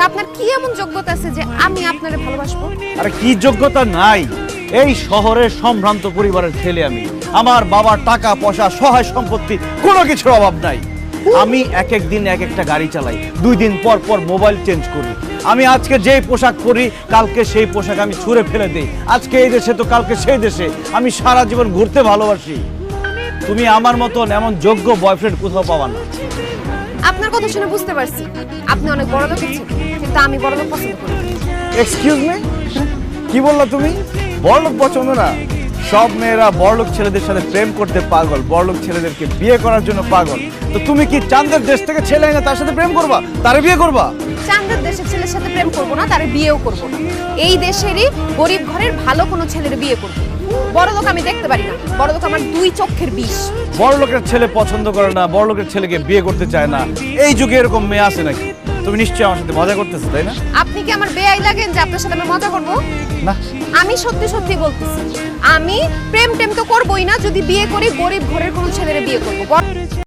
আপনার কি এমন যোগ্যতা আছে যে আমি আপনারে ভালোবাসবো? আরে কি যোগ্যতা নাই, এই শহরের সম্ভ্রান্ত পরিবারের ছেলে আমি। আমার বাবার টাকা পয়সা সহায় সম্পত্তি কোনো কিছুর অভাব নাই। আমি এক এক দিন এক একটা গাড়ি চালাই, 2 দিন পর পর মোবাইল চেঞ্জ করি। আমি আজকে যেই পোশাক পরি কালকে সেই পোশাক আমি ছুঁড়ে ফেলে দিই। আজকে এই দেশে তো কালকে সেই দেশে। আমি সারা জীবন ঘুরতে ভালোবাসি। তুমি আমার মতন এমন যোগ্য বয়ফ্রেন্ড কোথাও পাবা না। আপনার কথা শুনে বুঝতে পারছি আপনি অনেক বড় লোক ছিলেন, কিন্তু আমি বড় লোক পছন্দ করি না। এক্সকিউজ মি, কি বললা তুমি? বড়লোক পছন্দ না? সব মেয়েরা বড়লোক ছেলেদের সাথে প্রেম করতে পাগল, বড়লোক ছেলেদেরকে বিয়ে করার জন্য পাগল। তো তুমি কি চাঁদের দেশ থেকে ছেলে এনে তার সাথে প্রেম করবা, তারে বিয়ে করবা? চাঁদের দেশের ছেলের সাথে প্রেম করবো না, তারে বিয়েও করবো না। এই দেশেরই গরিব ঘরের ভালো কোনো ছেলের বিয়ে করবো। বড় লোক আমি দেখতে পারি না, বড় লোক আমার 2 চোখের বিষ। বড়লোকের ছেলে পছন্দ করে না, বড়লোকের ছেলেকে বিয়ে করতে চায় না, এই যুগে এরকম মেয়ে আছে নাকি? তুমি নিশ্চয়ই আমার সাথে মজা করতেছো, তাই না? আপনি কি আমার বেয়াই লাগেন যে আপনার সাথে আমি মজা করবো? না, আমি সত্যি সত্যি বলতেছি, আমি প্রেম টেম তো করবোই না। যদি বিয়ে করি গরিব ঘরের কোনো ছেলের বিয়ে করবো।